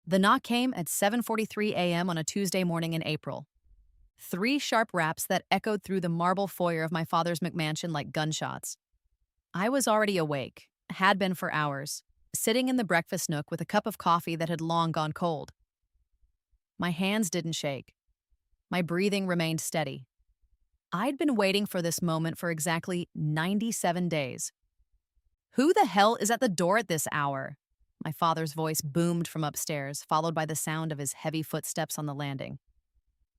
The knock came at 7:43 a.m. on a Tuesday morning in April. Three sharp raps that echoed through the marble foyer of my father's McMansion like gunshots. I was already awake, had been for hours, sitting in the breakfast nook with a cup of coffee that had long gone cold. My hands didn't shake. My breathing remained steady. I'd been waiting for this moment for exactly 97 days. "Who the hell is at the door at this hour?" My father's voice boomed from upstairs, followed by the sound of his heavy footsteps on the landing.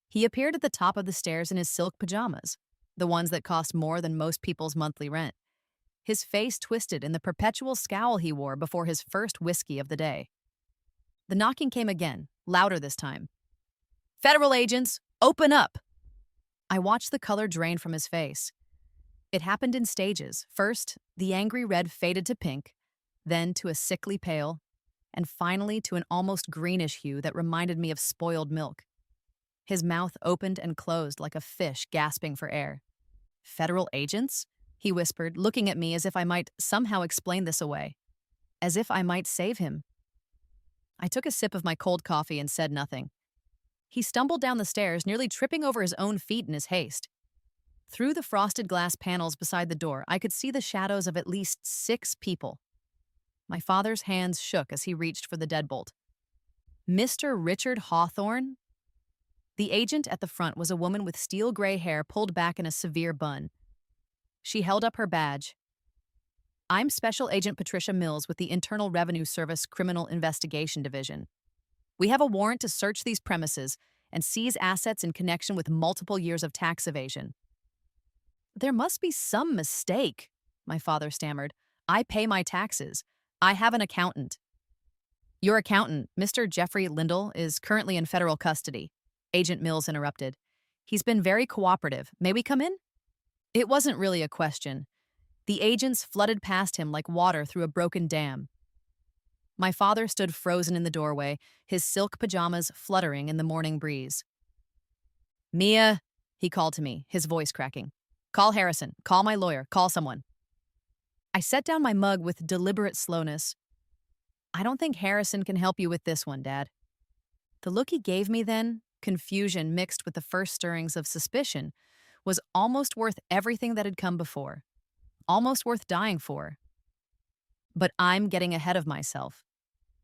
He appeared at the top of the stairs in his silk pajamas, the ones that cost more than most people's monthly rent. His face twisted in the perpetual scowl he wore before his first whiskey of the day. The knocking came again, louder this time. "Federal agents, open up!" I watched the color drain from his face. It happened in stages. First, the angry red faded to pink, then to a sickly pale, and finally to an almost greenish hue that reminded me of spoiled milk. His mouth opened and closed like a fish gasping for air. "Federal agents?" he whispered, looking at me as if I might somehow explain this away, as if I might save him. I took a sip of my cold coffee and said nothing. He stumbled down the stairs, nearly tripping over his own feet in his haste. Through the frosted glass panels beside the door, I could see the shadows of at least 6 people. My father's hands shook as he reached for the deadbolt. "Mr. Richard Hawthorne?" The agent at the front was a woman with steel gray hair pulled back in a severe bun. She held up her badge. "I'm Special Agent Patricia Mills with the Internal Revenue Service Criminal Investigation Division. We have a warrant to search these premises and seize assets in connection with multiple years of tax evasion." "There must be some mistake," my father stammered. "I pay my taxes. I have an accountant." "Your accountant, Mr. Jeffrey Lindell, is currently in federal custody," Agent Mills interrupted. "He's been very cooperative. May we come in?" It wasn't really a question. The agents flooded past him like water through a broken dam. My father stood frozen in the doorway, his silk pajamas fluttering in the morning breeze. "Mia," he called to me, his voice cracking. "Call Harrison. Call my lawyer. Call someone." I set down my mug with deliberate slowness. "I don't think Harrison can help you with this one, Dad." The look he gave me then, confusion mixed with the first stirrings of suspicion, was almost worth everything that had come before. Almost worth dying for. But I'm getting ahead of myself.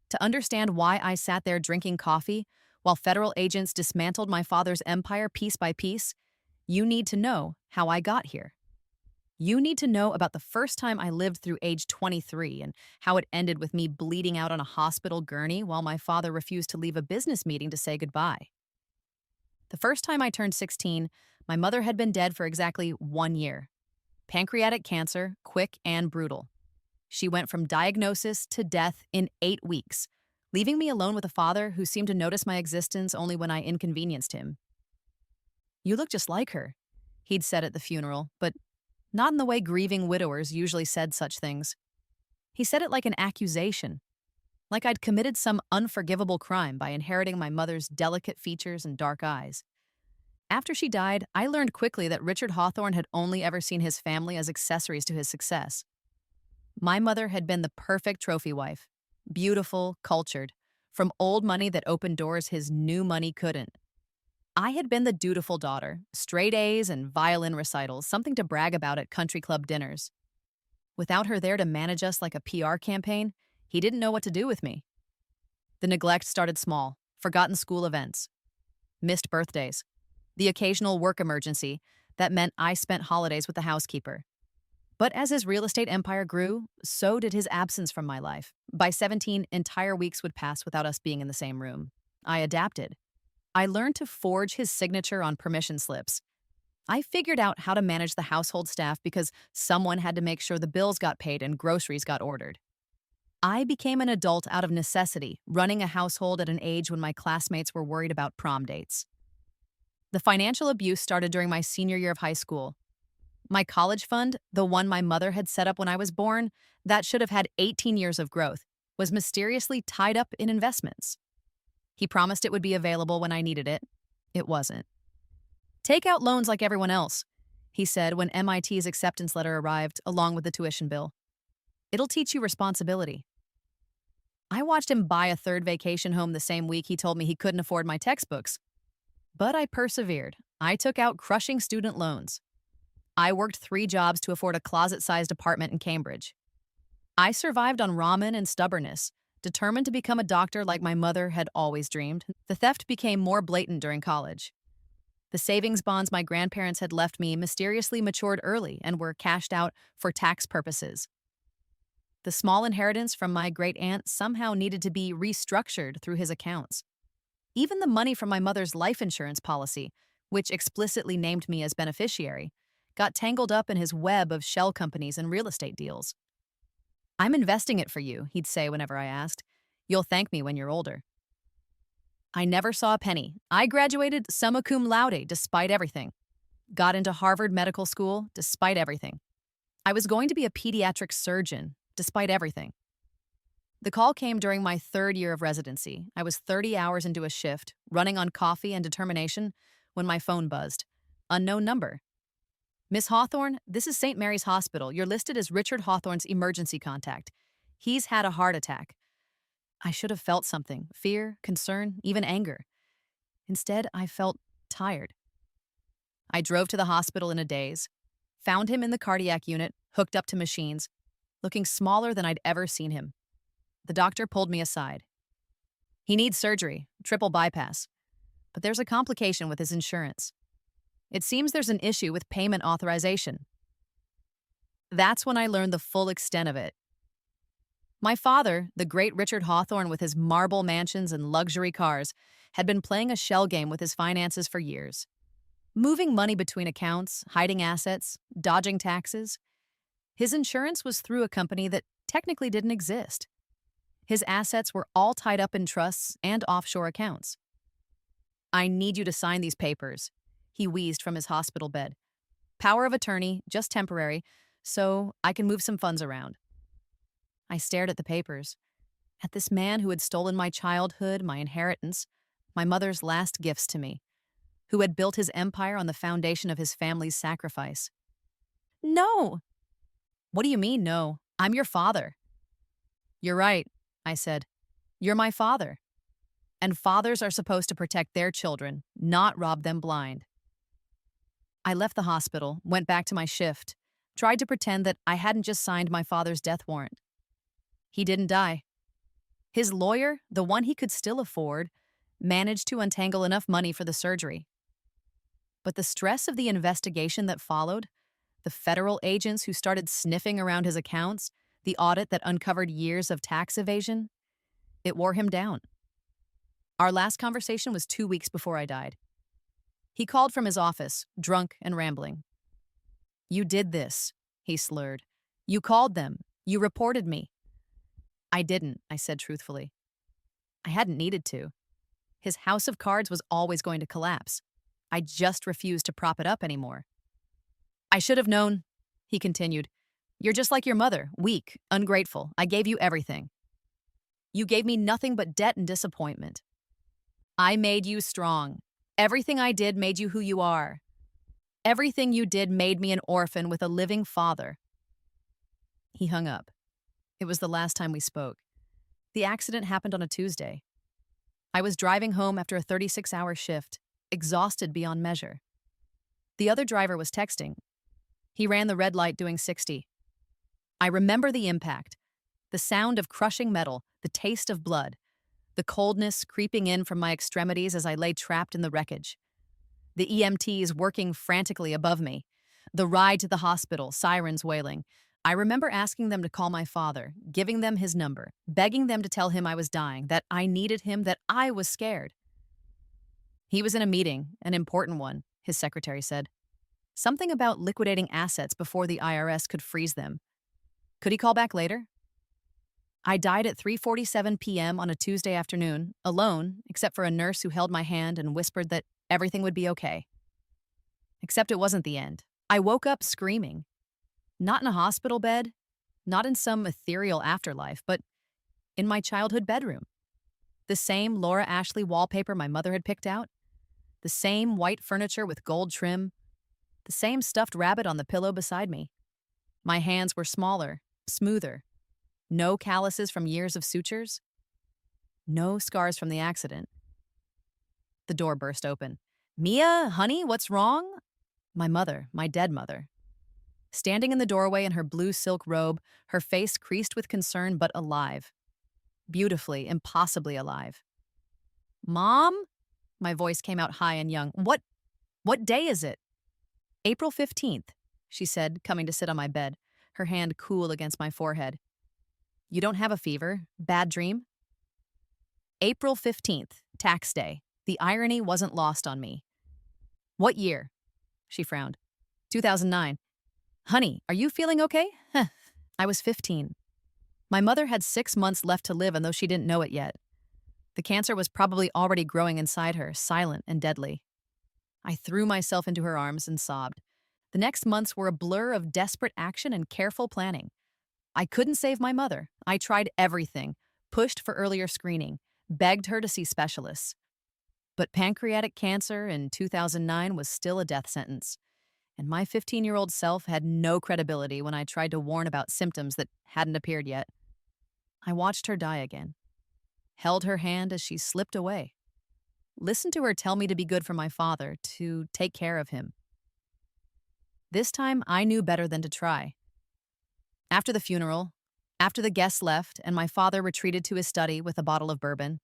To understand why I sat there drinking coffee while federal agents dismantled my father's empire piece by piece, you need to know how I got here. You need to know about the first time I lived through age 23 and how it ended with me bleeding out on a hospital gurney while my father refused to leave a business meeting to say goodbye. The first time I turned 16, my mother had been dead for exactly 1 year. Pancreatic cancer, quick and brutal. She went from diagnosis to death in 8 weeks, leaving me alone with a father who seemed to notice my existence only when I inconvenienced him. "You look just like her," he'd said at the funeral, but not in the way grieving widowers usually said such things. He said it like an accusation, like I'd committed some unforgivable crime by inheriting my mother's delicate features and dark eyes. After she died, I learned quickly that Richard Hawthorne had only ever seen his family as accessories to his success. My mother had been the perfect trophy wife, beautiful, cultured, from old money that opened doors his new money couldn't. I had been the dutiful daughter, straight A's and violin recitals, something to brag about at country club dinners. Without her there to manage us like a PR campaign, he didn't know what to do with me. The neglect started small, forgotten school events, missed birthdays, the occasional work emergency that meant I spent holidays with the housekeeper. But as his real estate empire grew, so did his absence from my life. By 17, entire weeks would pass without us being in the same room. I adapted. I learned to forge his signature on permission slips. I figured out how to manage the household staff because someone had to make sure the bills got paid and groceries got ordered. I became an adult out of necessity, running a household at an age when my classmates were worried about prom dates. The financial abuse started during my senior year of high school. My college fund, the one my mother had set up when I was born, that should have had 18 years of growth, was mysteriously tied up in investments. He promised it would be available when I needed it. It wasn't. "Take out loans like everyone else," he said when MIT's acceptance letter arrived along with the tuition bill. "It'll teach you responsibility." I watched him buy a third vacation home the same week he told me he couldn't afford my textbooks. But I persevered. I took out crushing student loans. I worked 3 jobs to afford a closet-sized apartment in Cambridge. I survived on ramen and stubbornness, determined to become a doctor like my mother had always dreamed. The theft became more blatant during college. The savings bonds my grandparents had left me mysteriously matured early and were cashed out for tax purposes. The small inheritance from my great aunt somehow needed to be restructured through his accounts. Even the money from my mother's life insurance policy, which explicitly named me as beneficiary, got tangled up in his web of shell companies and real estate deals. "I'm investing it for you," he'd say whenever I asked. "You'll thank me when you're older." I never saw a penny. I graduated summa cum laude despite everything. Got into Harvard Medical School despite everything. I was going to be a pediatric surgeon despite everything. The call came during my 3rd year of residency. I was 30 hours into a shift, running on coffee and determination, when my phone buzzed. Unknown number. "Miss Hawthorne, this is St. Mary's Hospital. You're listed as Richard Hawthorne's emergency contact. He's had a heart attack." I should have felt something: fear, concern, even anger. Instead, I felt tired. I drove to the hospital in a daze, found him in the cardiac unit, hooked up to machines, looking smaller than I'd ever seen him. The doctor pulled me aside. "He needs surgery, triple bypass. But there's a complication with his insurance. It seems there's an issue with payment authorization." That's when I learned the full extent of it. My father, the great Richard Hawthorne with his marble mansions and luxury cars, had been playing a shell game with his finances for years. Moving money between accounts, hiding assets, dodging taxes. His insurance was through a company that technically didn't exist. His assets were all tied up in trusts and offshore accounts. "I need you to sign these papers," he wheezed from his hospital bed. "Power of attorney, just temporary, so I can move some funds around." I stared at the papers, at this man who had stolen my childhood, my inheritance, my mother's last gifts to me, who had built his empire on the foundation of his family's sacrifice. "No!" "What do you mean, no? I'm your father." "You're right," I said. "You're my father. And fathers are supposed to protect their children, not rob them blind." I left the hospital, went back to my shift, tried to pretend that I hadn't just signed my father's death warrant. He didn't die. His lawyer, the one he could still afford, managed to untangle enough money for the surgery. But the stress of the investigation that followed, the federal agents who started sniffing around his accounts, the audit that uncovered years of tax evasion, it wore him down. Our last conversation was 2 weeks before I died. He called from his office, drunk and rambling. "You did this," he slurred. "You called them. You reported me." "I didn't," I said truthfully. I hadn't needed to. His house of cards was always going to collapse. I just refused to prop it up anymore. "I should have known," he continued. "You're just like your mother, weak, ungrateful. I gave you everything. You gave me nothing but debt and disappointment. I made you strong. Everything I did made you who you are. Everything you did made me an orphan with a living father." He hung up. It was the last time we spoke. The accident happened on a Tuesday. I was driving home after a 36-hour shift, exhausted beyond measure. The other driver was texting. He ran the red light doing 60. I remember the impact, the sound of crushing metal, the taste of blood, the coldness creeping in from my extremities as I lay trapped in the wreckage. The EMTs working frantically above me. The ride to the hospital, sirens wailing. I remember asking them to call my father, giving them his number, begging them to tell him I was dying, that I needed him, that I was scared. He was in a meeting, an important one, his secretary said. Something about liquidating assets before the IRS could freeze them. Could he call back later? I died at 3:47 p.m. on a Tuesday afternoon, alone, except for a nurse who held my hand and whispered that everything would be okay. Except it wasn't the end. I woke up screaming. Not in a hospital bed, not in some ethereal afterlife, but in my childhood bedroom. The same Laura Ashley wallpaper my mother had picked out, the same white furniture with gold trim, the same stuffed rabbit on the pillow beside me. My hands were smaller, smoother. No calluses from years of sutures. No scars from the accident. The door burst open. Mia, honey, what's wrong? My mother, my dead mother. Standing in the doorway in her blue silk robe, her face creased with concern but alive. Beautifully, impossibly alive. Mom? My voice came out high and young. What day is it? April 15th, she said, coming to sit on my bed, her hand cool against my forehead. You don't have a fever? Bad dream? April 15th, tax day. The irony wasn't lost on me. What year? She frowned. 2009. Honey, are you feeling okay? I was 15. My mother had 6 months left to live, and though she didn't know it yet, the cancer was probably already growing inside her, silent and deadly. I threw myself into her arms and sobbed. The next months were a blur of desperate action and careful planning. I couldn't save my mother. I tried everything, pushed for earlier screening, begged her to see specialists. But pancreatic cancer in 2009 was still a death sentence, and my 15-year-old self had no credibility when I tried to warn about symptoms that hadn't appeared yet. I watched her die again, held her hand as she slipped away, listened to her tell me to be good for my father, to take care of him. This time, I knew better than to try. After the funeral, after the guests left and my father retreated to his study with a bottle of bourbon,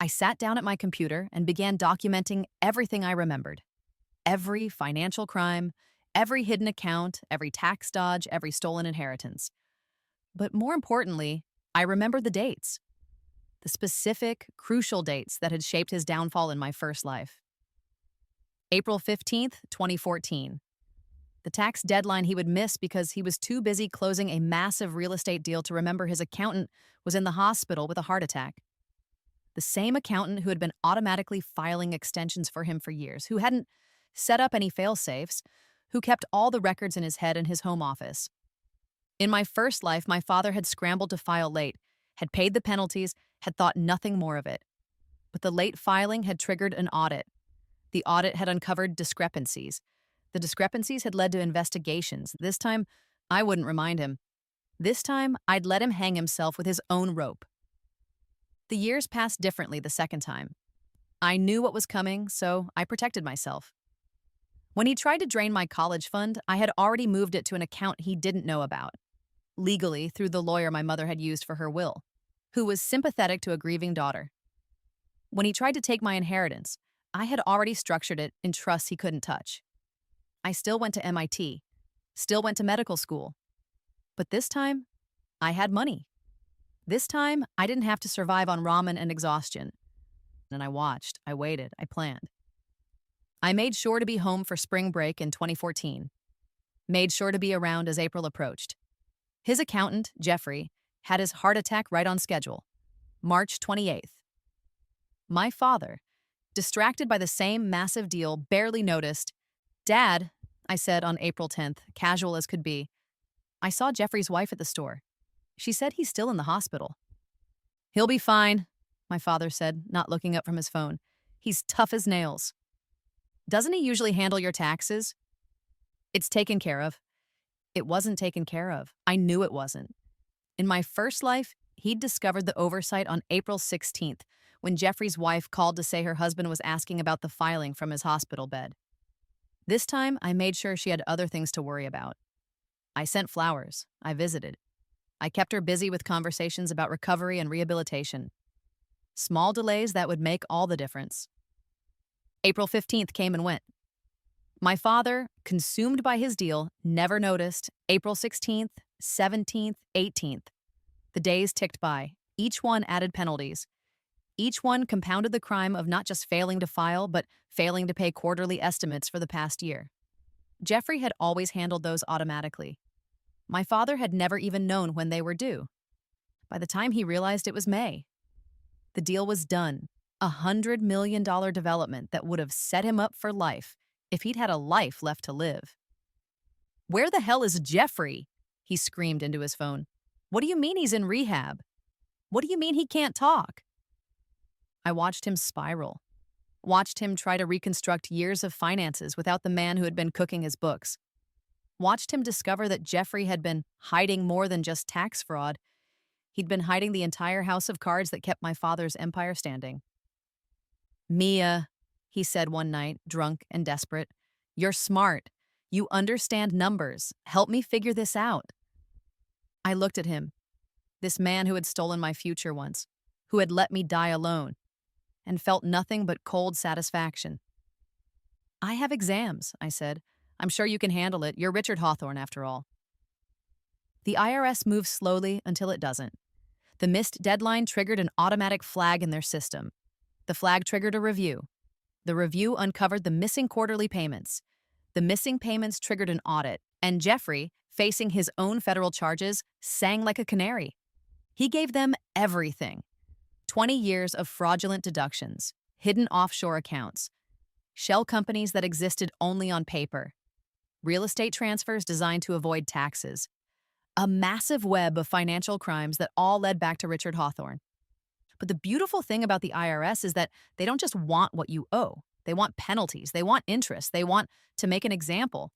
I sat down at my computer and began documenting everything I remembered. Every financial crime, every hidden account, every tax dodge, every stolen inheritance. But more importantly, I remembered the dates. The specific, crucial dates that had shaped his downfall in my first life. April 15th, 2014. The tax deadline he would miss because he was too busy closing a massive real estate deal to remember his accountant was in the hospital with a heart attack. The same accountant who had been automatically filing extensions for him for years, who hadn't set up any fail-safes, who kept all the records in his head in his home office. In my first life, my father had scrambled to file late, had paid the penalties, had thought nothing more of it. But the late filing had triggered an audit. The audit had uncovered discrepancies. The discrepancies had led to investigations. This time, I wouldn't remind him. This time, I'd let him hang himself with his own rope. The years passed differently the second time. I knew what was coming, so I protected myself. When he tried to drain my college fund, I had already moved it to an account he didn't know about, legally through the lawyer my mother had used for her will, who was sympathetic to a grieving daughter. When he tried to take my inheritance, I had already structured it in trusts he couldn't touch. I still went to MIT, still went to medical school. But this time, I had money. This time, I didn't have to survive on ramen and exhaustion. And I watched, I waited, I planned. I made sure to be home for spring break in 2014. Made sure to be around as April approached. His accountant, Jeffrey, had his heart attack right on schedule, March 28th. My father, distracted by the same massive deal, barely noticed. Dad, I said on April 10th, casual as could be, I saw Jeffrey's wife at the store. She said he's still in the hospital. He'll be fine, my father said, not looking up from his phone. He's tough as nails. Doesn't he usually handle your taxes? It's taken care of. It wasn't taken care of. I knew it wasn't. In my first life, he'd discovered the oversight on April 16th, when Jeffrey's wife called to say her husband was asking about the filing from his hospital bed. This time, I made sure she had other things to worry about. I sent flowers. I visited. I kept her busy with conversations about recovery and rehabilitation. Small delays that would make all the difference. April 15th came and went. My father, consumed by his deal, never noticed April 16th, 17th, 18th. The days ticked by. Each one added penalties. Each one compounded the crime of not just failing to file, but failing to pay quarterly estimates for the past year. Jeffrey had always handled those automatically. My father had never even known when they were due. By the time he realized it was May, the deal was done. $100 million development that would have set him up for life if he'd had a life left to live. Where the hell is Jeffrey? He screamed into his phone. What do you mean he's in rehab? What do you mean he can't talk? I watched him spiral. Watched him try to reconstruct years of finances without the man who had been cooking his books. Watched him discover that Jeffrey had been hiding more than just tax fraud. He'd been hiding the entire house of cards that kept my father's empire standing. Mia, he said one night, drunk and desperate, you're smart. You understand numbers. Help me figure this out. I looked at him, this man who had stolen my future once, who had let me die alone, and felt nothing but cold satisfaction. I have exams, I said. I'm sure you can handle it. You're Richard Hawthorne, after all. The IRS moves slowly until it doesn't. The missed deadline triggered an automatic flag in their system. The flag triggered a review. The review uncovered the missing quarterly payments. The missing payments triggered an audit, and Jeffrey, facing his own federal charges, sang like a canary. He gave them everything. 20 years of fraudulent deductions, hidden offshore accounts, shell companies that existed only on paper, real estate transfers designed to avoid taxes, a massive web of financial crimes that all led back to Richard Hawthorne. But the beautiful thing about the IRS is that they don't just want what you owe. They want penalties. They want interest. They want to make an example.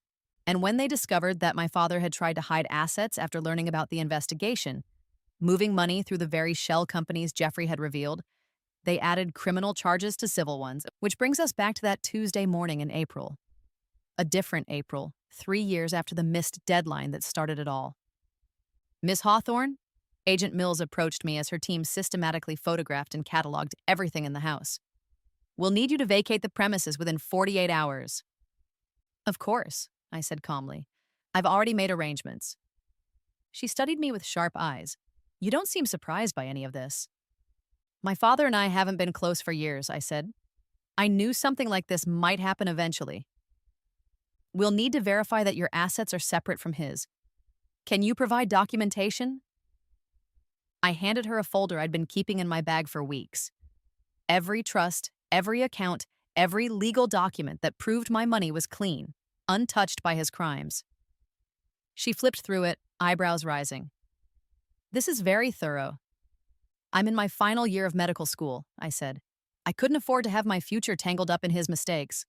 And when they discovered that my father had tried to hide assets after learning about the investigation, moving money through the very shell companies Jeffrey had revealed, they added criminal charges to civil ones, which brings us back to that Tuesday morning in April. A different April, 3 years after the missed deadline that started it all. Miss Hawthorne? Agent Mills approached me as her team systematically photographed and cataloged everything in the house. We'll need you to vacate the premises within 48 hours. Of course, I said calmly. I've already made arrangements. She studied me with sharp eyes. You don't seem surprised by any of this. My father and I haven't been close for years, I said. I knew something like this might happen eventually. We'll need to verify that your assets are separate from his. Can you provide documentation? I handed her a folder I'd been keeping in my bag for weeks. Every trust, every account, every legal document that proved my money was clean, untouched by his crimes. She flipped through it, eyebrows rising. This is very thorough. I'm in my final year of medical school, I said. I couldn't afford to have my future tangled up in his mistakes.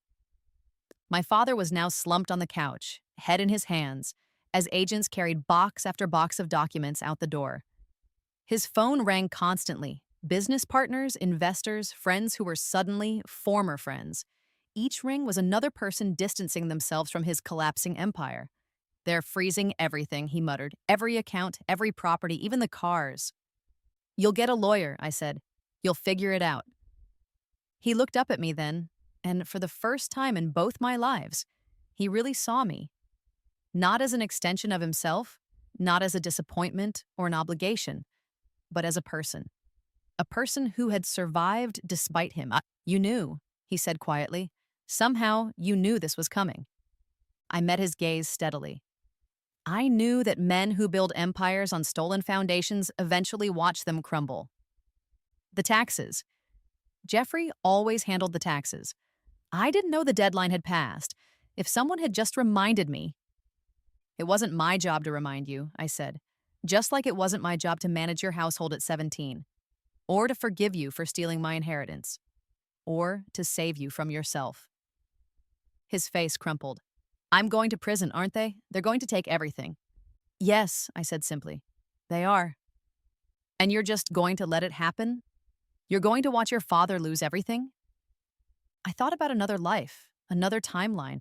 My father was now slumped on the couch, head in his hands, as agents carried box after box of documents out the door. His phone rang constantly. Business partners, investors, friends who were suddenly former friends. Each ring was another person distancing themselves from his collapsing empire. They're freezing everything, he muttered. Every account, every property, even the cars. You'll get a lawyer, I said. You'll figure it out. He looked up at me then, and for the first time in both my lives, he really saw me. Not as an extension of himself, not as a disappointment or an obligation, but as a person. A person who had survived despite him. You knew, he said quietly. Somehow, you knew this was coming. I met his gaze steadily. I knew that men who build empires on stolen foundations eventually watch them crumble. The taxes. Jeffrey always handled the taxes. I didn't know the deadline had passed. If someone had just reminded me. It wasn't my job to remind you, I said. Just like it wasn't my job to manage your household at 17. Or to forgive you for stealing my inheritance. Or to save you from yourself. His face crumpled. I'm going to prison, aren't they? They're going to take everything. Yes, I said simply. They are. And you're just going to let it happen? You're going to watch your father lose everything? I thought about another life, another timeline,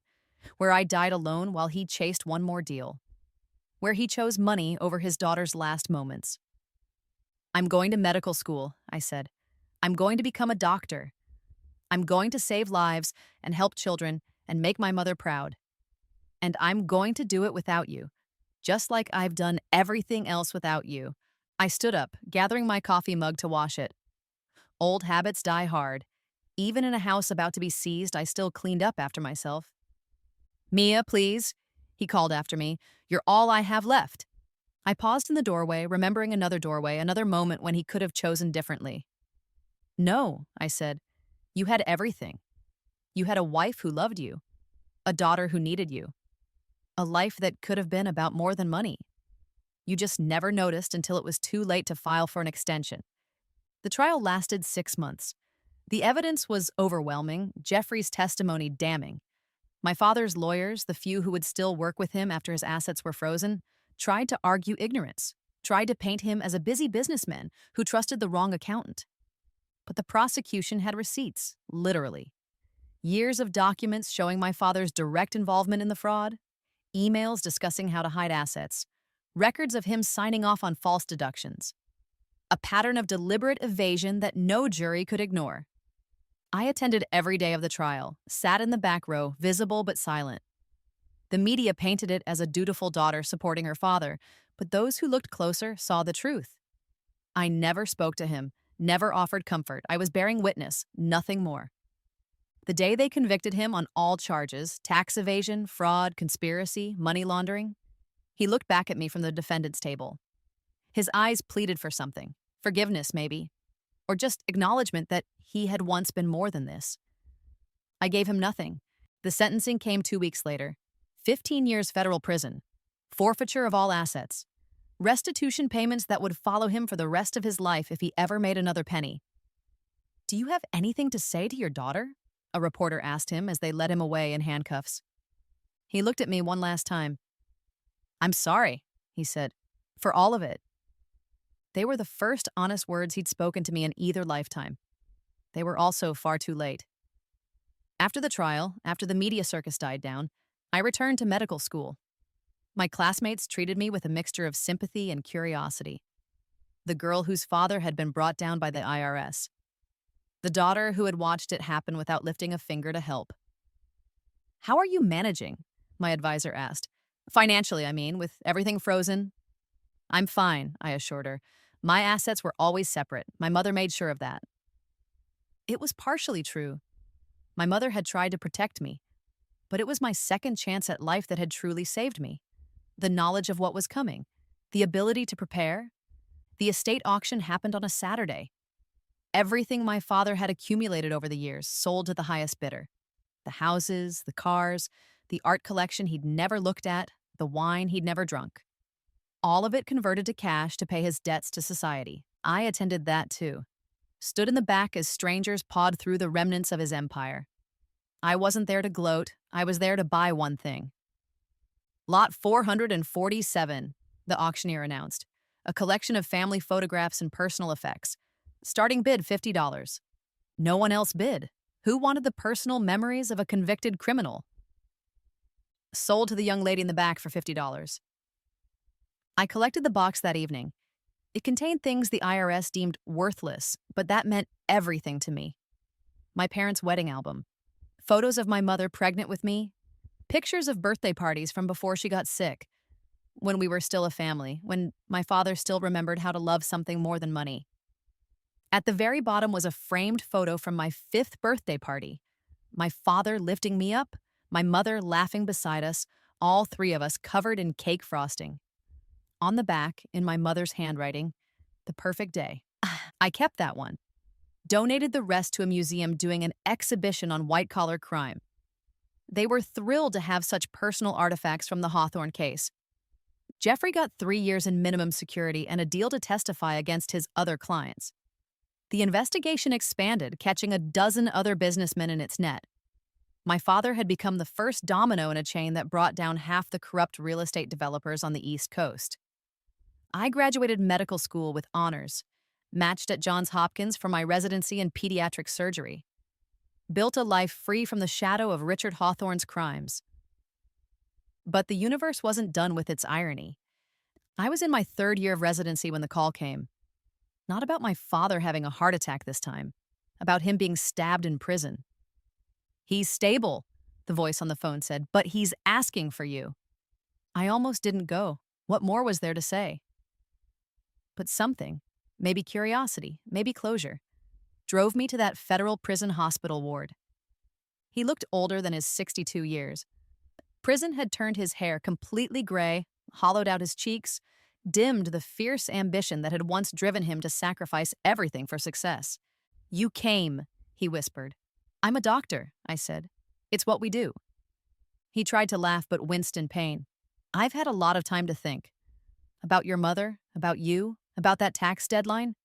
where I died alone while he chased one more deal. Where he chose money over his daughter's last moments. I'm going to medical school, I said. I'm going to become a doctor. I'm going to save lives and help children and make my mother proud. And I'm going to do it without you, just like I've done everything else without you. I stood up, gathering my coffee mug to wash it. Old habits die hard. Even in a house about to be seized, I still cleaned up after myself. Mia, please, he called after me. You're all I have left. I paused in the doorway, remembering another doorway, another moment when he could have chosen differently. No, I said. You had everything. You had a wife who loved you, a daughter who needed you, a life that could have been about more than money. You just never noticed until it was too late to file for an extension. The trial lasted 6 months. The evidence was overwhelming, Jeffrey's testimony damning. My father's lawyers, the few who would still work with him after his assets were frozen, tried to argue ignorance, tried to paint him as a busy businessman who trusted the wrong accountant. But the prosecution had receipts, literally. Years of documents showing my father's direct involvement in the fraud, emails discussing how to hide assets, records of him signing off on false deductions. A pattern of deliberate evasion that no jury could ignore. I attended every day of the trial, sat in the back row, visible but silent. The media painted it as a dutiful daughter supporting her father, but those who looked closer saw the truth. I never spoke to him, never offered comfort. I was bearing witness, nothing more. The day they convicted him on all charges, tax evasion, fraud, conspiracy, money laundering, he looked back at me from the defendant's table. His eyes pleaded for something, forgiveness maybe, or just acknowledgement that he had once been more than this. I gave him nothing. The sentencing came 2 weeks later. 15 years federal prison, forfeiture of all assets, restitution payments that would follow him for the rest of his life if he ever made another penny. "Do you have anything to say to your daughter?" a reporter asked him as they led him away in handcuffs. He looked at me one last time. "I'm sorry," he said, "for all of it." They were the first honest words he'd spoken to me in either lifetime. They were also far too late. After the trial, after the media circus died down, I returned to medical school. My classmates treated me with a mixture of sympathy and curiosity. The girl whose father had been brought down by the IRS. The daughter who had watched it happen without lifting a finger to help. "How are you managing?" my advisor asked. "Financially, I mean, with everything frozen." "I'm fine," I assured her. "My assets were always separate. My mother made sure of that." It was partially true. My mother had tried to protect me, but it was my second chance at life that had truly saved me. The knowledge of what was coming, the ability to prepare. The estate auction happened on a Saturday. Everything my father had accumulated over the years sold to the highest bidder. The houses, the cars, the art collection he'd never looked at, the wine he'd never drunk. All of it converted to cash to pay his debts to society. I attended that too. Stood in the back as strangers pawed through the remnants of his empire. I wasn't there to gloat. I was there to buy one thing. "Lot 447, the auctioneer announced. A collection of family photographs and personal effects. Starting bid $50. No one else bid. Who wanted the personal memories of a convicted criminal? Sold to the young lady in the back for $50. I collected the box that evening. It contained things the IRS deemed worthless, but that meant everything to me. My parents' wedding album. Photos of my mother pregnant with me. Pictures of birthday parties from before she got sick. When we were still a family, when my father still remembered how to love something more than money. At the very bottom was a framed photo from my 5th birthday party. My father lifting me up, my mother laughing beside us, all three of us covered in cake frosting. On the back, in my mother's handwriting, "The perfect day." I kept that one. Donated the rest to a museum doing an exhibition on white-collar crime. They were thrilled to have such personal artifacts from the Hawthorne case. Jeffrey got 3 years in minimum security and a deal to testify against his other clients. The investigation expanded, catching a dozen other businessmen in its net. My father had become the first domino in a chain that brought down half the corrupt real estate developers on the East Coast. I graduated medical school with honors, matched at Johns Hopkins for my residency in pediatric surgery. Built a life free from the shadow of Richard Hawthorne's crimes. But the universe wasn't done with its irony. I was in my 3rd year of residency when the call came. Not about my father having a heart attack this time, about him being stabbed in prison. "He's stable," the voice on the phone said, "but he's asking for you." I almost didn't go. What more was there to say? But something, maybe curiosity, maybe closure, drove me to that federal prison hospital ward. He looked older than his 62 years. Prison had turned his hair completely gray, hollowed out his cheeks, dimmed the fierce ambition that had once driven him to sacrifice everything for success. "You came," he whispered. "I'm a doctor," I said. "It's what we do." He tried to laugh but winced in pain. "I've had a lot of time to think. About your mother, about you, about that tax deadline."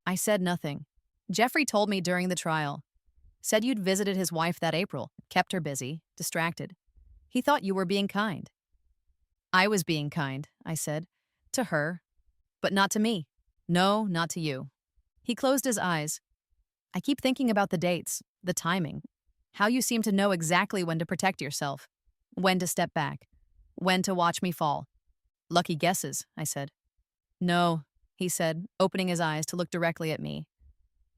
I said nothing. Jeffrey told me during the trial. Said you'd visited his wife that April, kept her busy, distracted. He thought you were being kind. "I was being kind," I said. "To her. But not to me. No, not to you. He closed his eyes. I keep thinking about the dates, the timing, how you seem to know exactly when to protect yourself, when to step back, when to watch me fall. Lucky guesses, I said. No, he said, opening his eyes to look directly at me.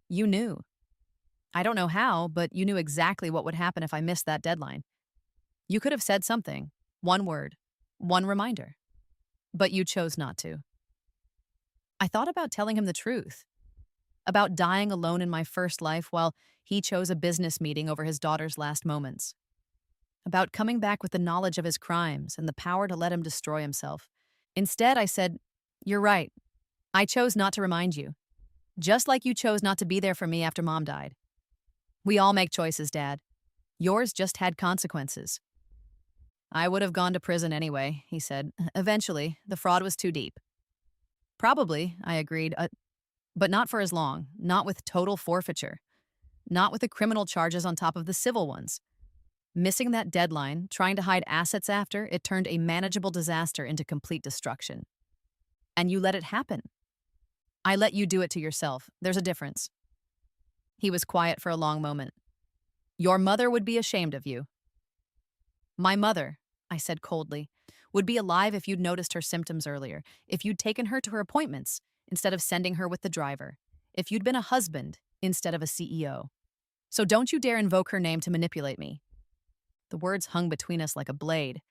You knew. I don't know how, but you knew exactly what would happen if I missed that deadline. You could have said something, one word, one reminder. But you chose not to. I thought about telling him the truth, about dying alone in my first life while he chose a business meeting over his daughter's last moments, about coming back with the knowledge of his crimes and the power to let him destroy himself. Instead, I said, "You're right. I chose not to remind you, just like you chose not to be there for me after Mom died. We all make choices, Dad. Yours just had consequences." I would have gone to prison anyway, he said. Eventually, the fraud was too deep. Probably, I agreed, but not for as long, not with total forfeiture, not with the criminal charges on top of the civil ones. Missing that deadline, trying to hide assets after, it turned a manageable disaster into complete destruction. And you let it happen. I let you do it to yourself. There's a difference. He was quiet for a long moment. Your mother would be ashamed of you. My mother, I said coldly, would be alive if you'd noticed her symptoms earlier, if you'd taken her to her appointments instead of sending her with the driver, if you'd been a husband instead of a CEO. So don't you dare invoke her name to manipulate me. The words hung between us like a blade.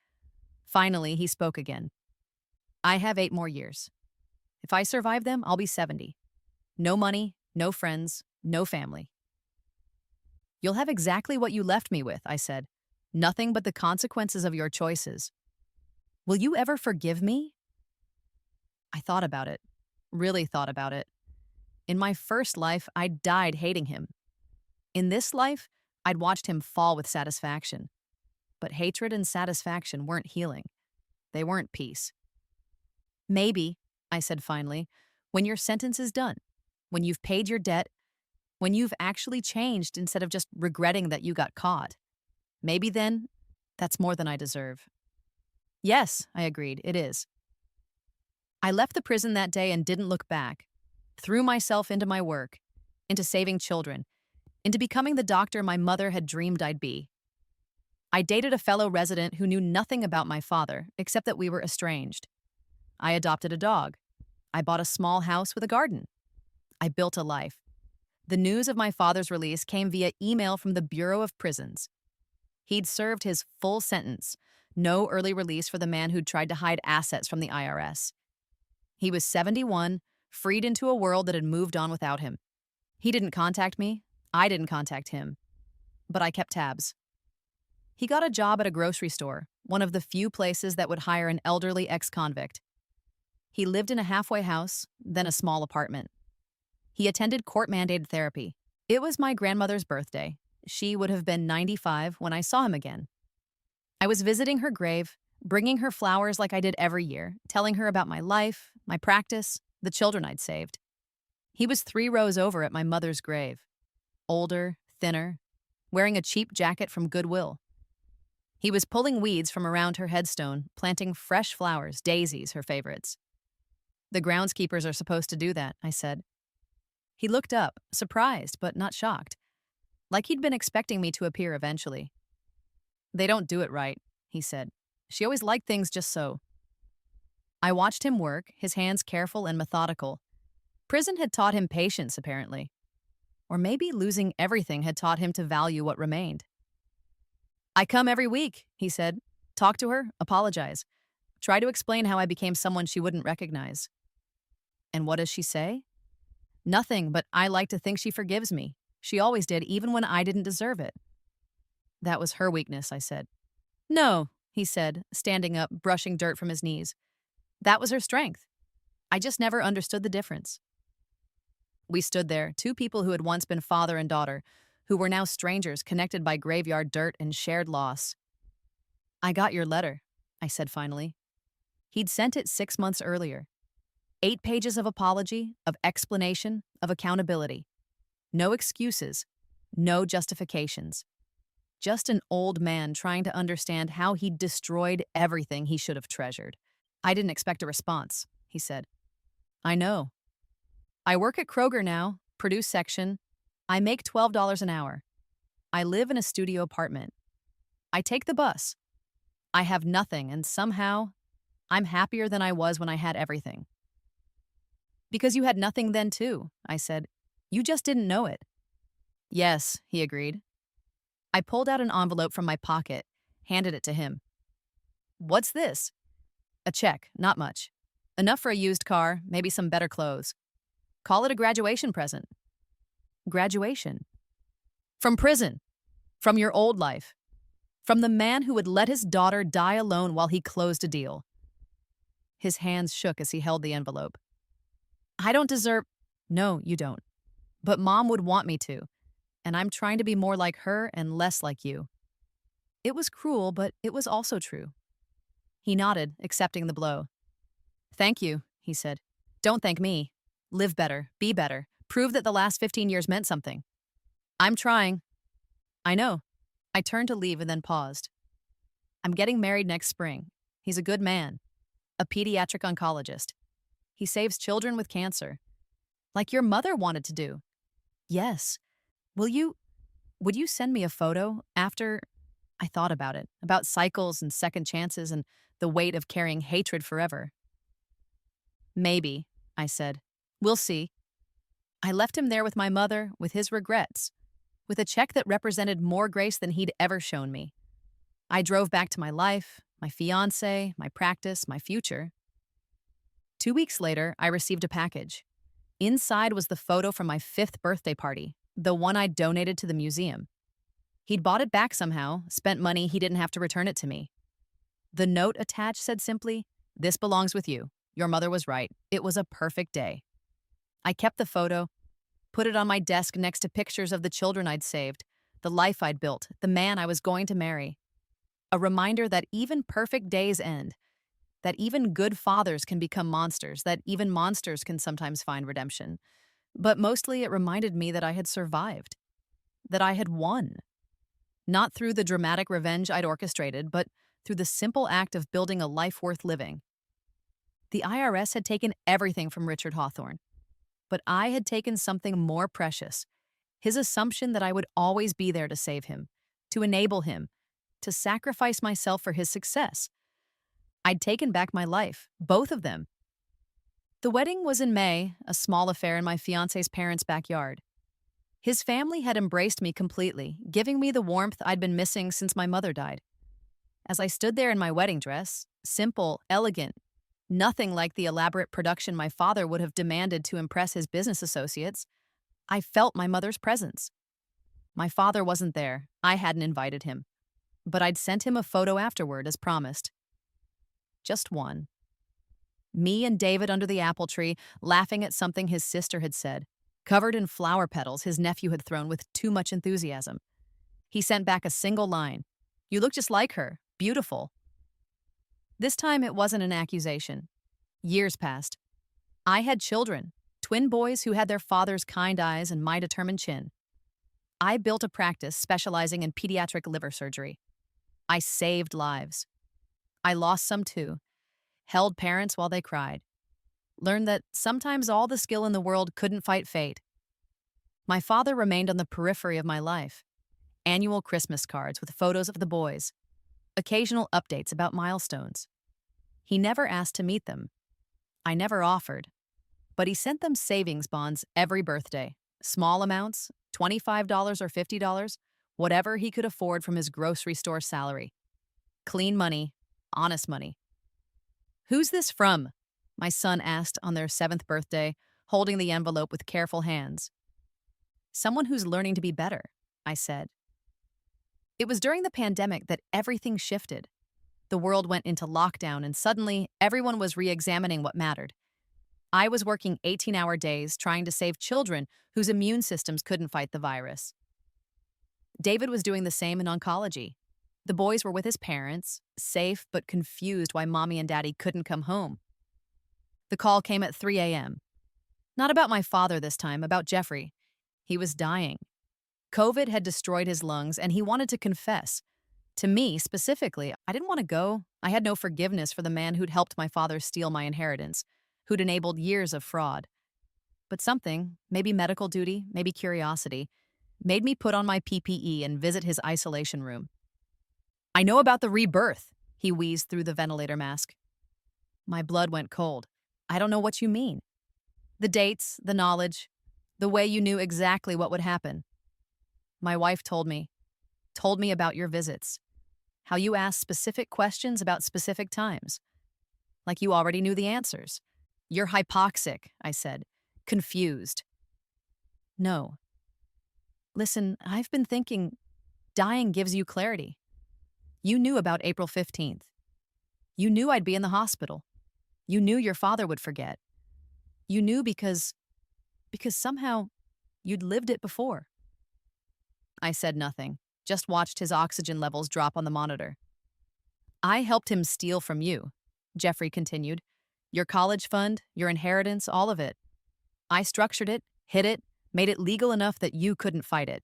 Finally, he spoke again. I have 8 more years. If I survive them, I'll be 70. No money, no friends, no family. You'll have exactly what you left me with, I said. Nothing but the consequences of your choices. Will you ever forgive me? I thought about it, really thought about it. In my first life, I died hating him. In this life, I'd watched him fall with satisfaction. But hatred and satisfaction weren't healing. They weren't peace. Maybe, I said finally, when your sentence is done, when you've paid your debt, when you've actually changed instead of just regretting that you got caught. Maybe then, that's more than I deserve. Yes, I agreed, it is. I left the prison that day and didn't look back. Threw myself into my work, into saving children, into becoming the doctor my mother had dreamed I'd be. I dated a fellow resident who knew nothing about my father, except that we were estranged. I adopted a dog. I bought a small house with a garden. I built a life. The news of my father's release came via email from the Bureau of Prisons. He'd served his full sentence, no early release for the man who'd tried to hide assets from the IRS. He was 71, freed into a world that had moved on without him. He didn't contact me. I didn't contact him. But I kept tabs. He got a job at a grocery store, one of the few places that would hire an elderly ex-convict. He lived in a halfway house, then a small apartment. He attended court-mandated therapy. It was my grandmother's birthday. She would have been 95 when I saw him again. I was visiting her grave, bringing her flowers like I did every year, telling her about my life, my practice, the children I'd saved. He was 3 rows over at my mother's grave. Older, thinner, wearing a cheap jacket from Goodwill. He was pulling weeds from around her headstone, planting fresh flowers, daisies, her favorites. The groundskeepers are supposed to do that, I said. He looked up, surprised but not shocked, like he'd been expecting me to appear eventually. They don't do it right, he said. She always liked things just so. I watched him work, his hands careful and methodical. Prison had taught him patience, apparently. Or maybe losing everything had taught him to value what remained. I come every week, he said. Talk to her, apologize. Try to explain how I became someone she wouldn't recognize. And what does she say? Nothing, but I like to think she forgives me. She always did, even when I didn't deserve it. That was her weakness, I said. No, he said, standing up, brushing dirt from his knees. That was her strength. I just never understood the difference. We stood there, 2 people who had once been father and daughter, who were now strangers connected by graveyard dirt and shared loss. I got your letter, I said finally. He'd sent it 6 months earlier. 8 pages of apology, of explanation, of accountability. No excuses, no justifications. Just an old man trying to understand how he'd destroyed everything he should have treasured. I didn't expect a response, he said. I know. I work at Kroger now, produce section. I make $12 an hour. I live in a studio apartment. I take the bus. I have nothing, and somehow, I'm happier than I was when I had everything. Because you had nothing then, too, I said. You just didn't know it. Yes, he agreed. I pulled out an envelope from my pocket, handed it to him. What's this? A check, not much. Enough for a used car, maybe some better clothes. Call it a graduation present. Graduation. From prison. From your old life. From the man who would let his daughter die alone while he closed a deal. His hands shook as he held the envelope. I don't deserve... No, you don't. But Mom would want me to, and I'm trying to be more like her and less like you. It was cruel, but it was also true. He nodded, accepting the blow. Thank you, he said. Don't thank me. Live better, be better, prove that the last 15 years meant something. I'm trying. I know. I turned to leave and then paused. I'm getting married next spring. He's a good man. A pediatric oncologist. He saves children with cancer. Like your mother wanted to do. Yes. Would you send me a photo after? I thought about it, about cycles and second chances and the weight of carrying hatred forever. Maybe, I said. We'll see. I left him there with my mother, with his regrets, with a check that represented more grace than he'd ever shown me. I drove back to my life, my fiancé, my practice, my future. 2 weeks later, I received a package. Inside was the photo from my 5th birthday party, the one I'd donated to the museum. He'd bought it back somehow, spent money he didn't have to return it to me. The note attached said simply, "This belongs with you. Your mother was right. It was a perfect day." I kept the photo, put it on my desk next to pictures of the children I'd saved, the life I'd built, the man I was going to marry. A reminder that even perfect days end, that even good fathers can become monsters, that even monsters can sometimes find redemption. But mostly it reminded me that I had survived, that I had won. Not through the dramatic revenge I'd orchestrated, but through the simple act of building a life worth living. The IRS had taken everything from Richard Hawthorne, but I had taken something more precious, his assumption that I would always be there to save him, to enable him, to sacrifice myself for his success. I'd taken back my life, both of them. The wedding was in May, a small affair in my fiancé's parents' backyard. His family had embraced me completely, giving me the warmth I'd been missing since my mother died. As I stood there in my wedding dress, simple, elegant, nothing like the elaborate production my father would have demanded to impress his business associates, I felt my mother's presence. My father wasn't there. I hadn't invited him. But I'd sent him a photo afterward, as promised. Just one. Me and David under the apple tree, laughing at something his sister had said, covered in flower petals his nephew had thrown with too much enthusiasm. He sent back a single line. "You look just like her. Beautiful." This time it wasn't an accusation. Years passed. I had children, twin boys who had their father's kind eyes and my determined chin. I built a practice specializing in pediatric liver surgery. I saved lives. I lost some too, held parents while they cried, learned that sometimes all the skill in the world couldn't fight fate. My father remained on the periphery of my life. Annual Christmas cards with photos of the boys, occasional updates about milestones. He never asked to meet them. I never offered. But he sent them savings bonds every birthday, small amounts, $25 or $50, whatever he could afford from his grocery store salary. Clean money, honest money. "Who's this from?" my son asked on their 7th birthday, holding the envelope with careful hands. "Someone who's learning to be better," I said. It was during the pandemic that everything shifted. The world went into lockdown and suddenly everyone was re-examining what mattered. I was working 18-hour days trying to save children whose immune systems couldn't fight the virus. David was doing the same in oncology. The boys were with his parents, safe but confused why mommy and daddy couldn't come home. The call came at 3 a.m. Not about my father this time, about Jeffrey. He was dying. COVID had destroyed his lungs, and he wanted to confess. To me, specifically, I didn't want to go. I had no forgiveness for the man who'd helped my father steal my inheritance. who'd enabled years of fraud. But something, maybe medical duty, maybe curiosity, made me put on my PPE and visit his isolation room. I know about the rebirth, he wheezed through the ventilator mask. My blood went cold. I don't know what you mean. The dates, the knowledge, the way you knew exactly what would happen. My wife told me about your visits, how you asked specific questions about specific times, like you already knew the answers. You're hypoxic, I said, confused. No. Listen, I've been thinking dying gives you clarity. You knew about April 15th. You knew I'd be in the hospital. You knew your father would forget. You knew because somehow you'd lived it before. I said nothing, just watched his oxygen levels drop on the monitor. I helped him steal from you, Jeffrey continued. Your college fund, your inheritance, all of it. I structured it, hid it, made it legal enough that you couldn't fight it.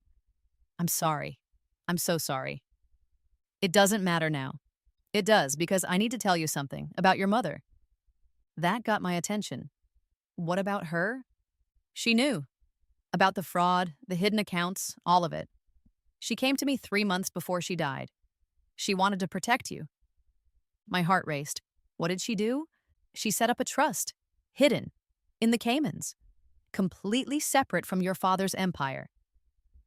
I'm sorry. I'm so sorry. It doesn't matter now. It does, because I need to tell you something about your mother. That got my attention. What about her? She knew. About the fraud, the hidden accounts, all of it. She came to me 3 months before she died. She wanted to protect you. My heart raced. What did she do? She set up a trust, hidden, in the Caymans, completely separate from your father's empire.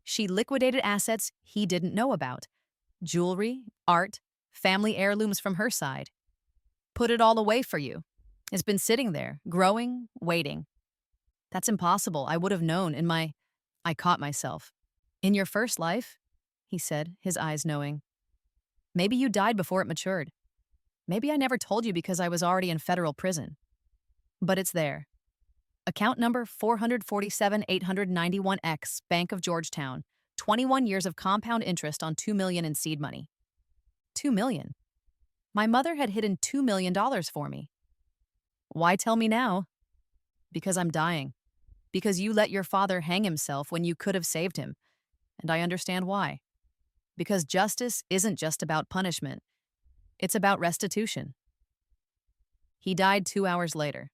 She liquidated assets he didn't know about. Jewelry, art, family heirlooms from her side. Put it all away for you. It's been sitting there, growing, waiting. That's impossible. I would have known I caught myself. In your first life, he said, his eyes knowing. Maybe you died before it matured. Maybe I never told you because I was already in federal prison. But it's there. Account number 447-891X, Bank of Georgetown. 21 years of compound interest on $2 million in seed money. $2 million? My mother had hidden $2 million for me. Why tell me now? Because I'm dying. Because you let your father hang himself when you could have saved him. And I understand why. Because justice isn't just about punishment. It's about restitution. He died 2 hours later.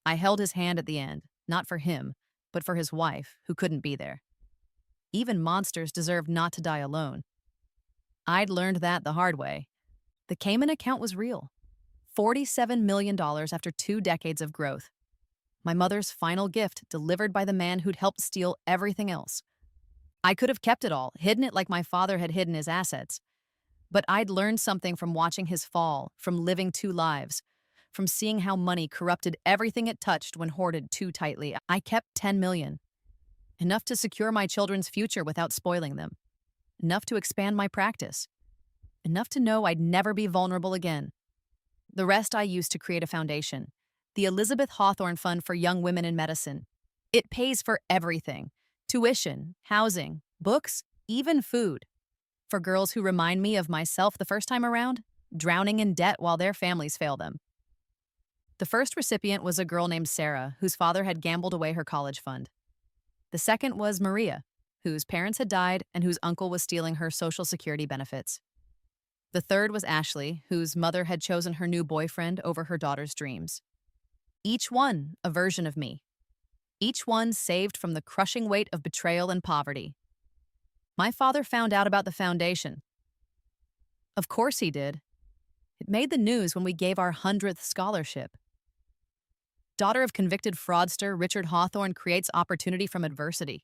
I held his hand at the end, not for him, but for his wife, who couldn't be there. Even monsters deserve not to die alone. I'd learned that the hard way. The Cayman account was real. $47 million after 2 decades of growth. My mother's final gift delivered by the man who'd helped steal everything else. I could have kept it all, hidden it like my father had hidden his assets. But I'd learned something from watching his fall, from living 2 lives, from seeing how money corrupted everything it touched when hoarded too tightly. I kept $10 million. Enough to secure my children's future without spoiling them. Enough to expand my practice. Enough to know I'd never be vulnerable again. The rest I used to create a foundation, the Elizabeth Hawthorne Fund for Young Women in Medicine. It pays for everything: tuition, housing, books, even food. For girls who remind me of myself the first time around, drowning in debt while their families fail them. The first recipient was a girl named Sarah, whose father had gambled away her college fund. The second was Maria, whose parents had died and whose uncle was stealing her Social Security benefits. The third was Ashley, whose mother had chosen her new boyfriend over her daughter's dreams. Each one a version of me. Each one saved from the crushing weight of betrayal and poverty. My father found out about the foundation. Of course he did. It made the news when we gave our 100th scholarship. Daughter of convicted fraudster Richard Hawthorne creates opportunity from adversity.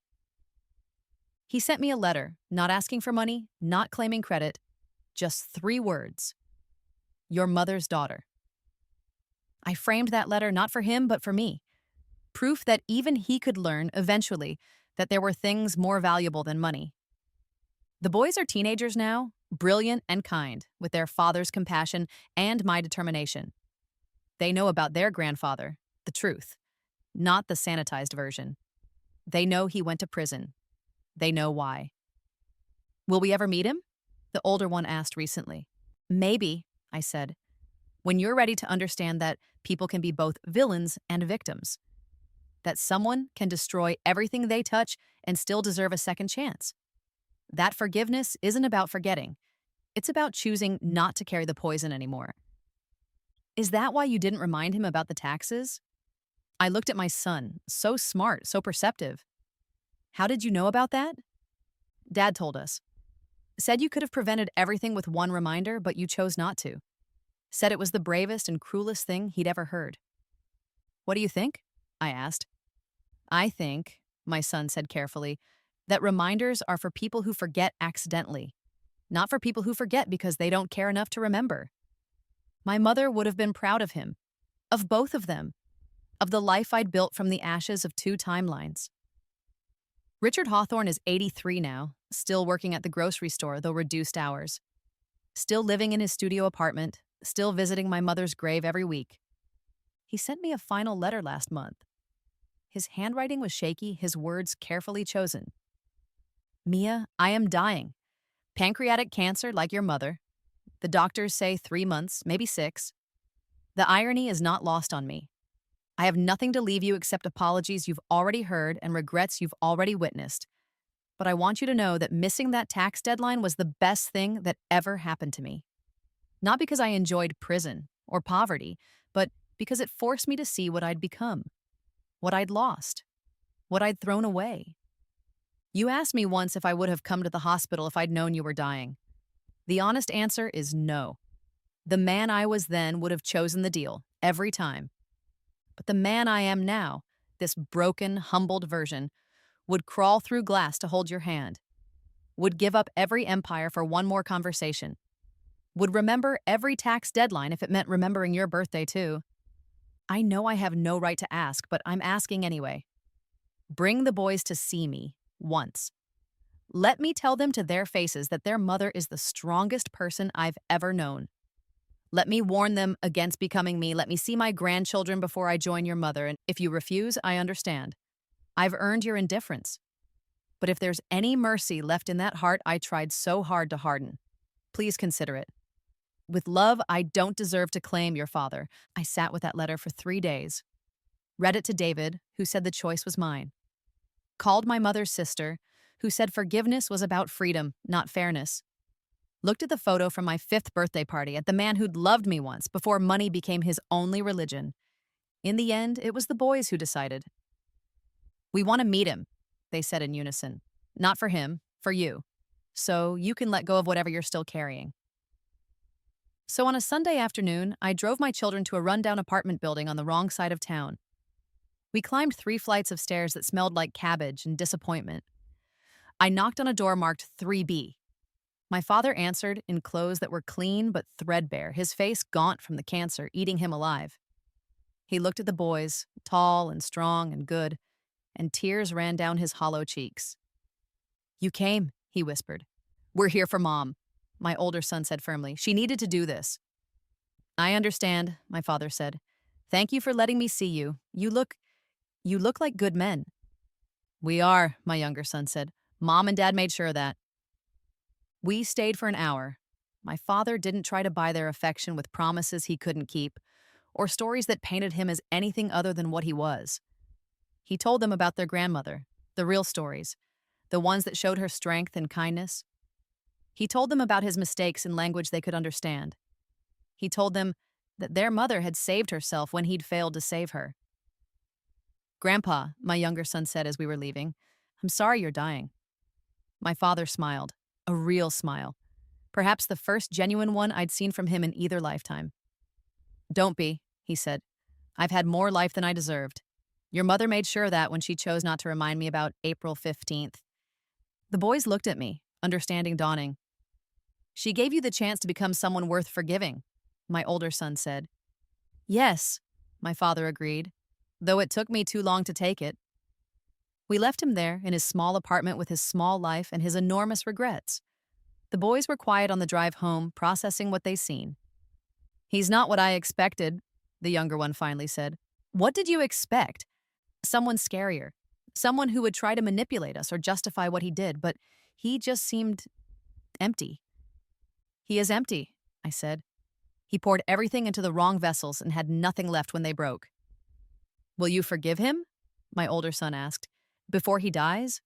He sent me a letter, not asking for money, not claiming credit, just 3 words. Your mother's daughter. I framed that letter not for him, but for me. Proof that even he could learn, eventually, that there were things more valuable than money. The boys are teenagers now, brilliant and kind, with their father's compassion and my determination. They know about their grandfather, the truth, not the sanitized version. They know he went to prison. They know why. Will we ever meet him? The older one asked recently. Maybe, I said, when you're ready to understand that people can be both villains and victims. That someone can destroy everything they touch and still deserve a second chance. That forgiveness isn't about forgetting. It's about choosing not to carry the poison anymore. Is that why you didn't remind him about the taxes? I looked at my son, so smart, so perceptive. How did you know about that? Dad told us. Said you could have prevented everything with one reminder, but you chose not to. Said it was the bravest and cruelest thing he'd ever heard. What do you think? I asked. I think, my son said carefully, that reminders are for people who forget accidentally, not for people who forget because they don't care enough to remember. My mother would have been proud of him, of both of them, of the life I'd built from the ashes of two timelines. Richard Hawthorne is 83 now, still working at the grocery store, though reduced hours. Still living in his studio apartment, still visiting my mother's grave every week. He sent me a final letter last month. His handwriting was shaky, his words carefully chosen. Mia, I am dying. Pancreatic cancer like your mother. The doctors say 3 months, maybe 6. The irony is not lost on me. I have nothing to leave you except apologies you've already heard and regrets you've already witnessed. But I want you to know that missing that tax deadline was the best thing that ever happened to me. Not because I enjoyed prison or poverty, but because it forced me to see what I'd become, what I'd lost, what I'd thrown away. You asked me once if I would have come to the hospital if I'd known you were dying. The honest answer is no. The man I was then would have chosen the deal, every time. But the man I am now, this broken, humbled version, would crawl through glass to hold your hand, would give up every empire for one more conversation, would remember every tax deadline if it meant remembering your birthday too. I know I have no right to ask, but I'm asking anyway. Bring the boys to see me, once. Let me tell them to their faces that their mother is the strongest person I've ever known. Let me warn them against becoming me. Let me see my grandchildren before I join your mother, and if you refuse, I understand. I've earned your indifference. But if there's any mercy left in that heart I tried so hard to harden, please consider it. With love, I don't deserve to claim your father. I sat with that letter for 3 days. Read it to David, who said the choice was mine. Called my mother's sister, who said forgiveness was about freedom, not fairness. Looked at the photo from my 5th birthday party at the man who'd loved me once before money became his only religion. In the end, it was the boys who decided. We want to meet him, they said in unison. Not for him, for you. So you can let go of whatever you're still carrying. So on a Sunday afternoon, I drove my children to a rundown apartment building on the wrong side of town. We climbed 3 flights of stairs that smelled like cabbage and disappointment. I knocked on a door marked 3B. My father answered in clothes that were clean but threadbare, his face gaunt from the cancer eating him alive. He looked at the boys, tall and strong and good, and tears ran down his hollow cheeks. You came, he whispered. We're here for Mom, my older son said firmly. She needed to do this. I understand, my father said. Thank you for letting me see you. You look like good men. We are, my younger son said. Mom and Dad made sure of that. We stayed for an hour. My father didn't try to buy their affection with promises he couldn't keep, or stories that painted him as anything other than what he was. He told them about their grandmother, the real stories, the ones that showed her strength and kindness. He told them about his mistakes in language they could understand. He told them that their mother had saved herself when he'd failed to save her. Grandpa, my younger son said as we were leaving, I'm sorry you're dying. My father smiled, a real smile, perhaps the first genuine one I'd seen from him in either lifetime. Don't be, he said. I've had more life than I deserved. Your mother made sure of that when she chose not to remind me about April 15th. The boys looked at me, understanding dawning. She gave you the chance to become someone worth forgiving, my older son said. Yes, my father agreed, though it took me too long to take it. We left him there in his small apartment with his small life and his enormous regrets. The boys were quiet on the drive home, processing what they'd seen. He's not what I expected, the younger one finally said. What did you expect? Someone scarier. Someone who would try to manipulate us or justify what he did, but he just seemed empty. He is empty, I said. He poured everything into the wrong vessels and had nothing left when they broke. Will you forgive him? My older son asked. Before he dies?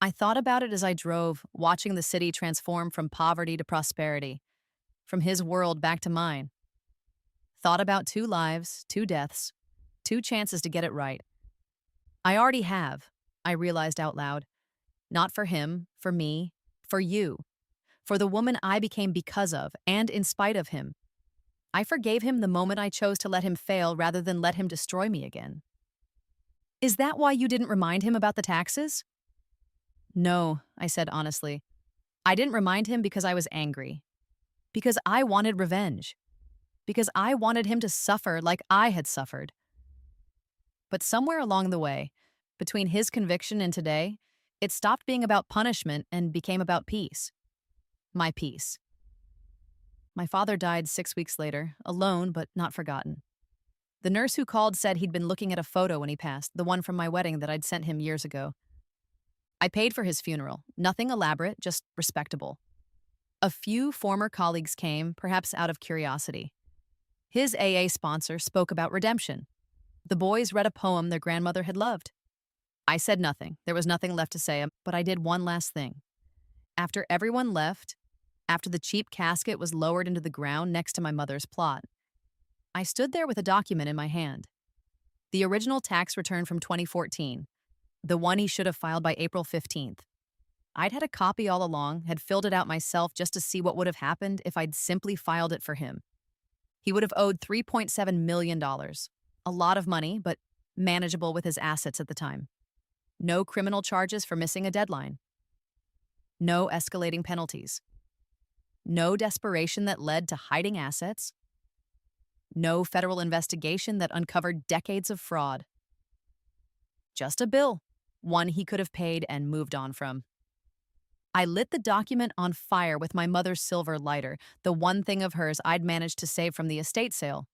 I thought about it as I drove, watching the city transform from poverty to prosperity, from his world back to mine. Thought about 2 lives, 2 deaths, 2 chances to get it right. I already have, I realized out loud. Not for him, for me, for you, for the woman I became because of and in spite of him. I forgave him the moment I chose to let him fail rather than let him destroy me again. Is that why you didn't remind him about the taxes? No, I said honestly. I didn't remind him because I was angry. Because I wanted revenge. Because I wanted him to suffer like I had suffered. But somewhere along the way, between his conviction and today, it stopped being about punishment and became about peace. My peace. My father died 6 weeks later, alone but not forgotten. The nurse who called said he'd been looking at a photo when he passed, the one from my wedding that I'd sent him years ago. I paid for his funeral, nothing elaborate, just respectable. A few former colleagues came, perhaps out of curiosity. His AA sponsor spoke about redemption. The boys read a poem their grandmother had loved. I said nothing. There was nothing left to say, but I did one last thing. After everyone left, after the cheap casket was lowered into the ground next to my mother's plot, I stood there with a document in my hand. The original tax return from 2014, the one he should have filed by April 15th. I'd had a copy all along, had filled it out myself just to see what would have happened if I'd simply filed it for him. He would have owed $3.7 million. A lot of money, but manageable with his assets at the time. No criminal charges for missing a deadline. No escalating penalties. No desperation that led to hiding assets. No federal investigation that uncovered decades of fraud. Just a bill, one he could have paid and moved on from. I lit the document on fire with my mother's silver lighter, the one thing of hers I'd managed to save from the estate sale.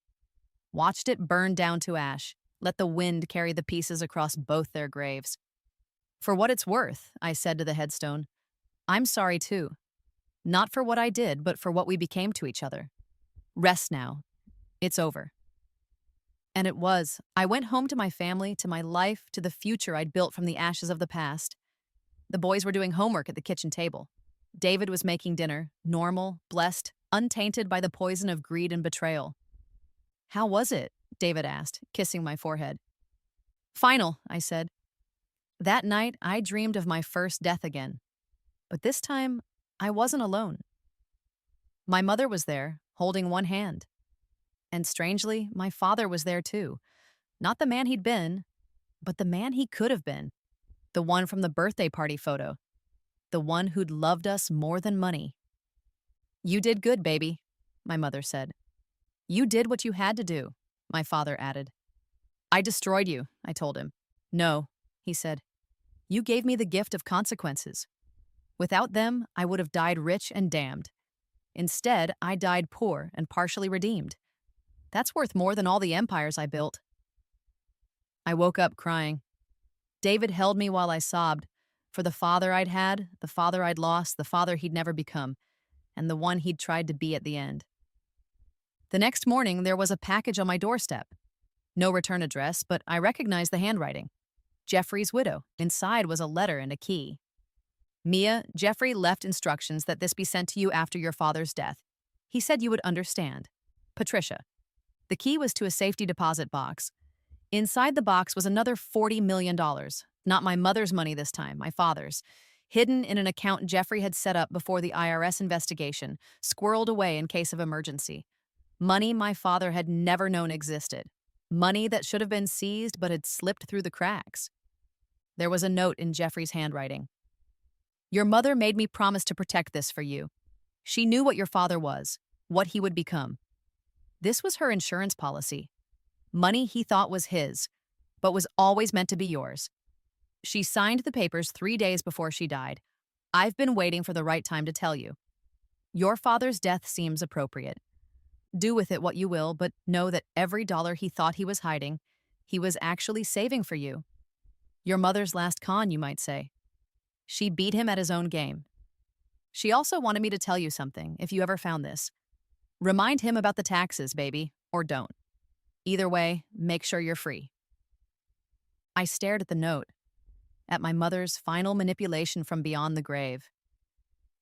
Watched it burn down to ash, let the wind carry the pieces across both their graves. For what it's worth, I said to the headstone, I'm sorry too. Not for what I did, but for what we became to each other. Rest now. It's over. And it was. I went home to my family, to my life, to the future I'd built from the ashes of the past. The boys were doing homework at the kitchen table. David was making dinner, normal, blessed, untainted by the poison of greed and betrayal. How was it? David asked, kissing my forehead. Final, I said. That night, I dreamed of my first death again. But this time, I wasn't alone. My mother was there, holding one hand. And strangely, my father was there too. Not the man he'd been, but the man he could have been. The one from the birthday party photo. The one who'd loved us more than money. You did good, baby, my mother said. You did what you had to do, my father added. I destroyed you, I told him. No, he said. You gave me the gift of consequences. Without them, I would have died rich and damned. Instead, I died poor and partially redeemed. That's worth more than all the empires I built. I woke up crying. David held me while I sobbed, for the father I'd had, the father I'd lost, the father he'd never become, and the one he'd tried to be at the end. The next morning, there was a package on my doorstep. No return address, but I recognized the handwriting. Jeffrey's widow. Inside was a letter and a key. Mia, Jeffrey left instructions that this be sent to you after your father's death. He said you would understand. Patricia. The key was to a safety deposit box. Inside the box was another $40 million. Not my mother's money this time, my father's. Hidden in an account Jeffrey had set up before the IRS investigation, squirreled away in case of emergency. Money my father had never known existed. Money that should have been seized but had slipped through the cracks. There was a note in Jeffrey's handwriting. Your mother made me promise to protect this for you. She knew what your father was, what he would become. This was her insurance policy. Money he thought was his, but was always meant to be yours. She signed the papers 3 days before she died. I've been waiting for the right time to tell you. Your father's death seems appropriate. Do with it what you will, but know that every dollar he thought he was hiding, he was actually saving for you. Your mother's last con, you might say. She beat him at his own game. She also wanted me to tell you something, if you ever found this. Remind him about the taxes, baby, or don't. Either way, make sure you're free. I stared at the note, at my mother's final manipulation from beyond the grave.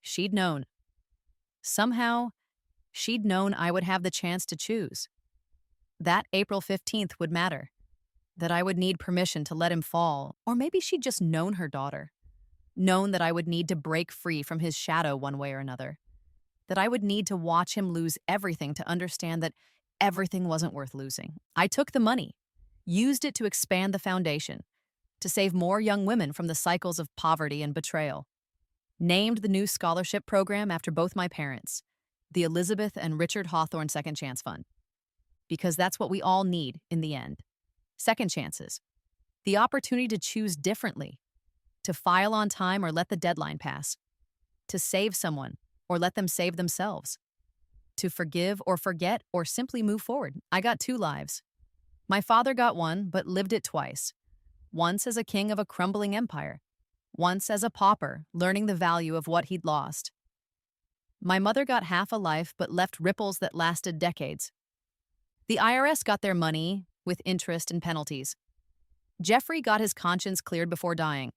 She'd known. Somehow, she'd known I would have the chance to choose. That April 15th would matter. that I would need permission to let him fall, or maybe she'd just known her daughter, known that I would need to break free from his shadow one way or another, that I would need to watch him lose everything to understand that everything wasn't worth losing. I took the money, used it to expand the foundation, to save more young women from the cycles of poverty and betrayal, named the new scholarship program after both my parents, the Elizabeth and Richard Hawthorne Second Chance Fund, because that's what we all need in the end. Second chances, the opportunity to choose differently, to file on time or let the deadline pass, to save someone or let them save themselves, to forgive or forget or simply move forward. I got 2 lives. My father got one, but lived it twice. Once as a king of a crumbling empire, once as a pauper, learning the value of what he'd lost. My mother got half a life, but left ripples that lasted decades. The IRS got their money with interest and penalties. Jeffrey got his conscience cleared before dying.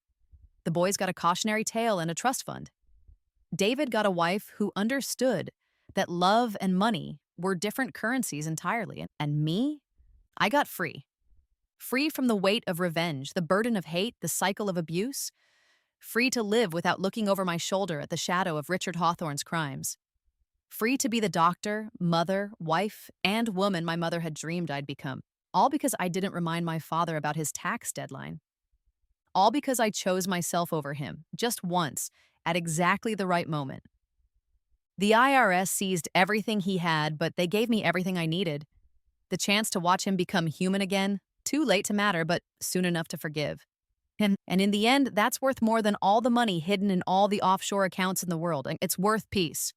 The boys got a cautionary tale and a trust fund. David got a wife who understood that love and money were different currencies entirely. And me? I got free. Free from the weight of revenge, the burden of hate, the cycle of abuse. Free to live without looking over my shoulder at the shadow of Richard Hawthorne's crimes. Free to be the doctor, mother, wife, and woman my mother had dreamed I'd become. All because I didn't remind my father about his tax deadline. All because I chose myself over him, just once, at exactly the right moment. The IRS seized everything he had, but they gave me everything I needed. The chance to watch him become human again, too late to matter, but soon enough to forgive. And in the end, that's worth more than all the money hidden in all the offshore accounts in the world, and it's worth peace.